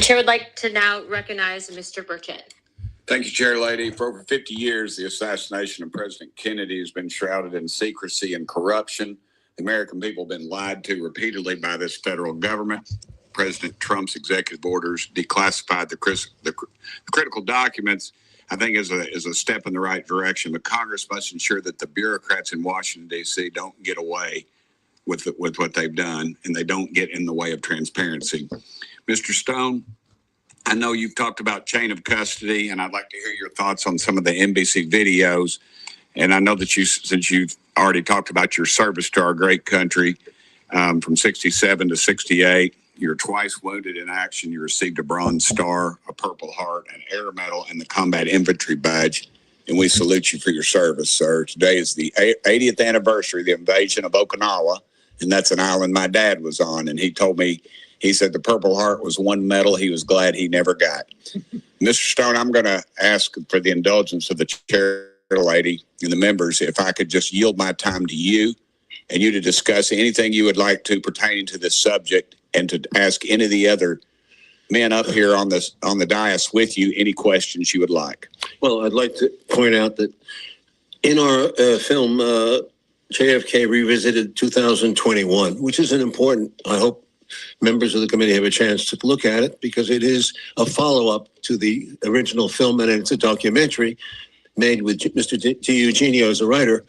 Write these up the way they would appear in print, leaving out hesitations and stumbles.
Chair would like to now recognize Mr. Burchett. Thank you, Chair Lady. For over 50 years, the assassination of President Kennedy has been shrouded in secrecy and corruption. The American people have been lied to repeatedly by this federal government. President Trump's executive orders declassified the critical documents, I think, is a step in the right direction. But Congress must ensure that the bureaucrats in Washington, D.C. don't get away with what they've done, and they don't get in the way of transparency. Mr. Stone, I know you've talked about chain of custody, and I'd like to hear your thoughts on some of the NBC videos. And I know that since you've already talked about your service to our great country, from 67 to 68, you were twice wounded in action. You received a Bronze Star, a Purple Heart, an Air Medal, and the Combat Infantry Badge. And we salute you for your service, sir. Today is the 80th anniversary of the invasion of Okinawa, and that's an island my dad was on. And he told me, he said the Purple Heart was one medal he was glad he never got. Mr. Stone, I'm going to ask for the indulgence of the chair lady and the members if I could just yield my time to you and you to discuss anything you would like to pertaining to this subject, and to ask any of the other men up here on the dais with you any questions you would like. Well, I'd like to point out that in our film, JFK Revisited 2021, which is an important, I hope members of the committee have a chance to look at it, because it is a follow-up to the original film, and it's a documentary made with Mr. Eugenio as a writer,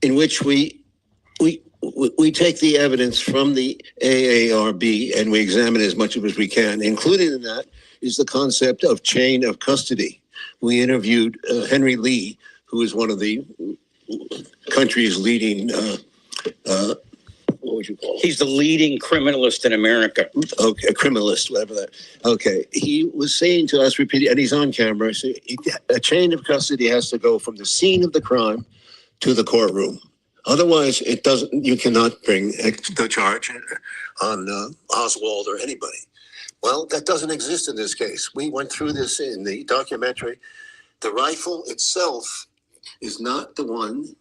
in which we take the evidence from the AARB and we examine as much of it as we can. Included in that is the concept of chain of custody. We interviewed Henry Lee, who is one of the country's leading what would you call it? He's the leading criminalist in America. Okay, a criminalist, whatever that. Okay, he was saying to us repeatedly, and he's on camera, so a chain of custody has to go from the scene of the crime to the courtroom. Otherwise, it doesn't. You cannot bring the charge on Oswald or anybody. Well, that doesn't exist in this case. We went through this in the documentary. The rifle itself is not the one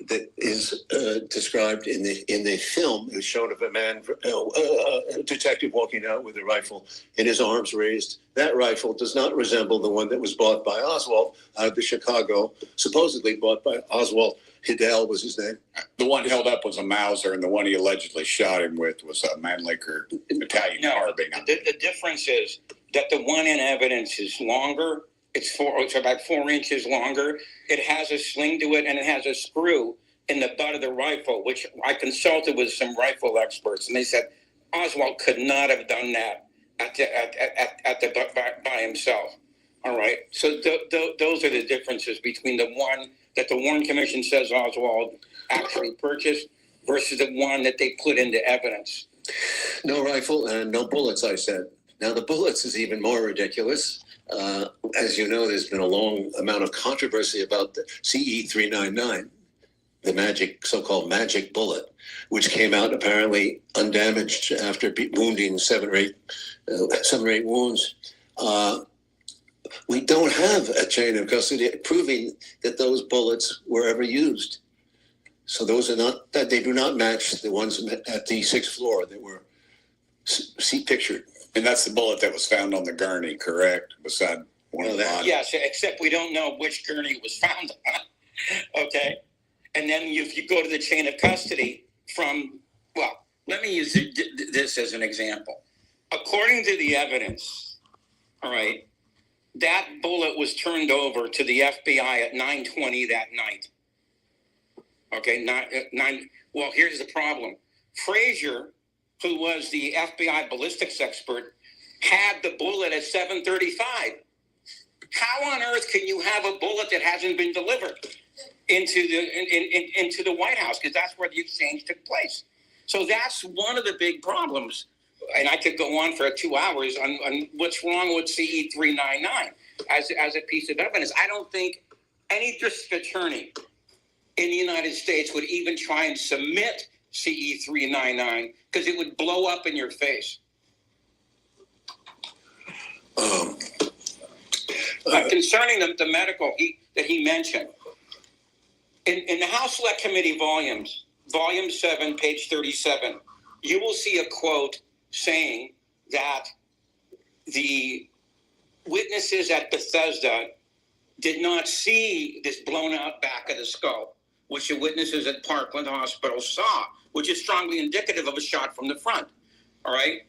that is described in the film. Is shown of a man, a detective walking out with a rifle in his arms raised. That rifle does not resemble the one that was bought by Oswald out of the Chicago, supposedly bought by Oswald. Hidell was his name. The one held up was a Mauser, and the one he allegedly shot him with was a Mannlicher Italian carbine. The difference is that the one in evidence is longer. It's about 4 inches longer. It has a sling to it, and it has a screw in the butt of the rifle, which I consulted with some rifle experts, and they said Oswald could not have done that by himself. All right, so those are the differences between the one that the Warren Commission says Oswald actually purchased versus the one that they put into evidence. No rifle and no bullets, I said. Now, the bullets is even more ridiculous. As you know, there's been a long amount of controversy about the CE-399, the so-called magic bullet, which came out apparently undamaged after wounding seven or eight wounds. We don't have a chain of custody proving that those bullets were ever used. So those are not, that they do not match the ones at the 6th floor that were pictured. And that's the bullet that was found on the gurney, correct? Beside one of the bodies. Yes, except we don't know which gurney it was found on. Okay. And then if you go to the chain of custody let me use this as an example. According to the evidence, all right, that bullet was turned over to the FBI at 9:20 that night. Okay, well, here's the problem. Frazier, who was the FBI ballistics expert, had the bullet at 7:35. How on earth can you have a bullet that hasn't been delivered into the White House? Because that's where the exchange took place. So that's one of the big problems. And I could go on for 2 hours on what's wrong with CE-399 as a piece of evidence. I don't think any district attorney in the United States would even try and submit CE-399 because it would blow up in your face. Concerning the medical that he mentioned, in the House Select Committee volume 7, page 37, you will see a quote saying that the witnesses at Bethesda did not see this blown out back of the skull, which the witnesses at Parkland Hospital saw, which is strongly indicative of a shot from the front. All right.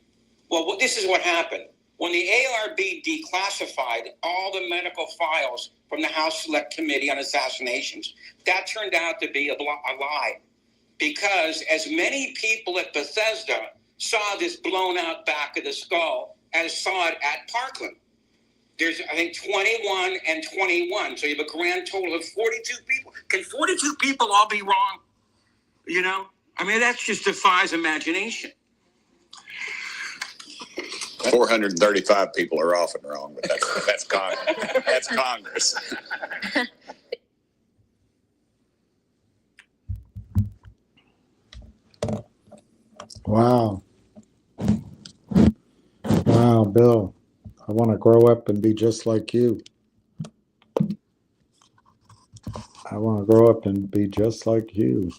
Well, this is what happened. When the ARB declassified all the medical files from the House Select Committee on Assassinations, that turned out to be a lie. Because as many people at Bethesda saw this blown out back of the skull as saw it at Parkland. There's, I think, 21 and 21. So you have a grand total of 42 people. Can 42 people all be wrong? You know? I mean, that just defies imagination. 435 people are often wrong, but that's Congress. That's Congress. Wow. Wow, Bill. I want to grow up and be just like you. I want to grow up and be just like you.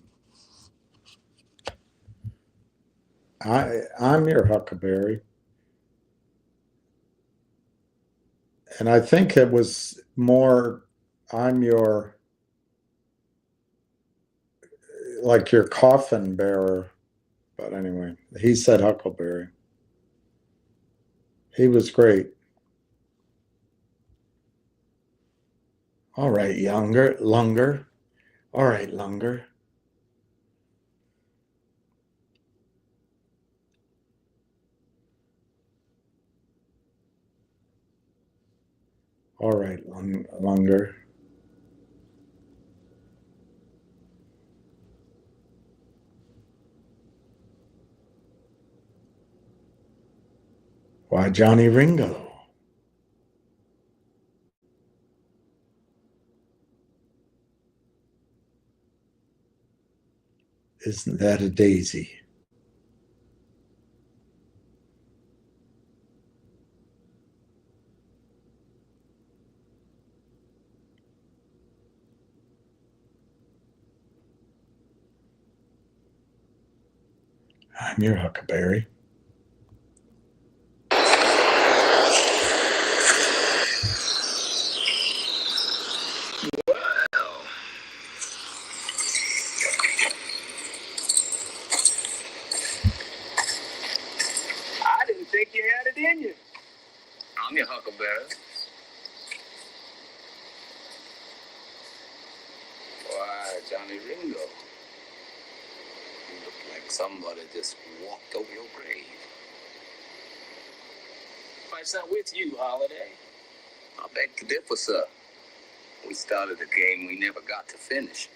I'm your Huckleberry. And I think it was more, I'm your, like your coffin bearer. But anyway, he said Huckleberry. He was great. All right, Lunger. All right, Lunger. All right, Lunger. Why, Johnny Ringo? Isn't that a daisy? I'm your Huckleberry. I didn't think you had it in you. I'm your Huckleberry. Why, Johnny Ringo. You look like somebody just walked over your grave. What's up with you, Holiday? I beg to differ, sir. We started a game we never got to finish.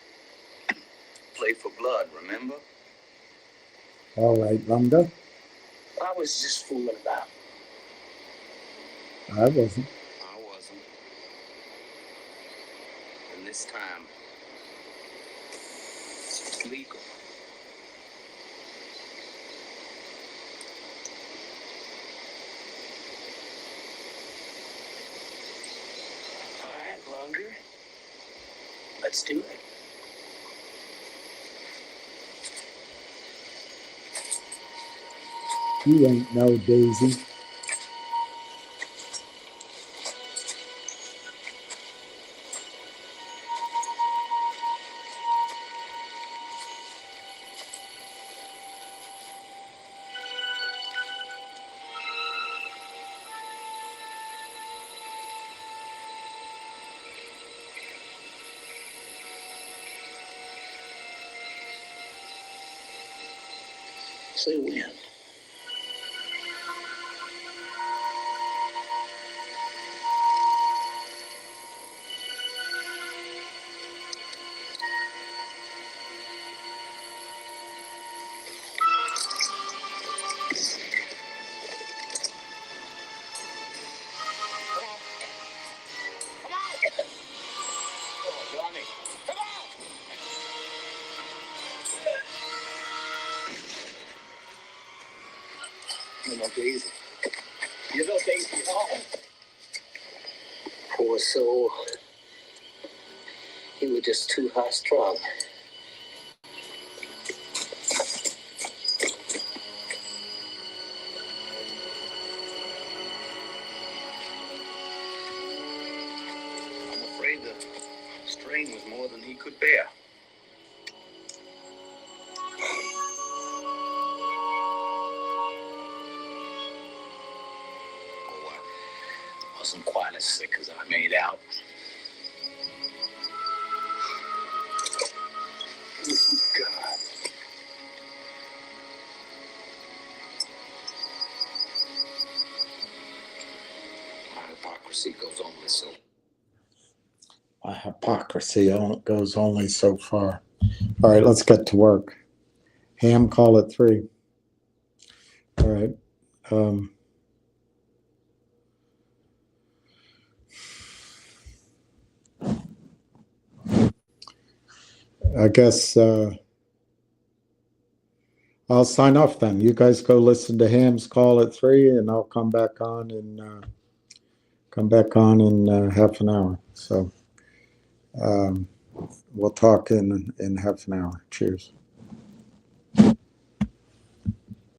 Play for blood, remember? All right, Lunger. I was just fooling about. I wasn't. I wasn't. And this time, it's legal. All right, Lunger. Let's do it. You ain't no daisy. Say when. Daisy. You know Daisy Hall. Poor soul. He was just too high strung. strain was more than he could bear. Oh, I wasn't quite as sick as I made out. God. My hypocrisy goes only so. My hypocrisy goes only so far. All right, let's get to work. Ham, call it 3. All right. I guess I'll sign off then. You guys go listen to Ham's call at 3, and I'll come back on in half an hour. So we'll talk in half an hour. Cheers.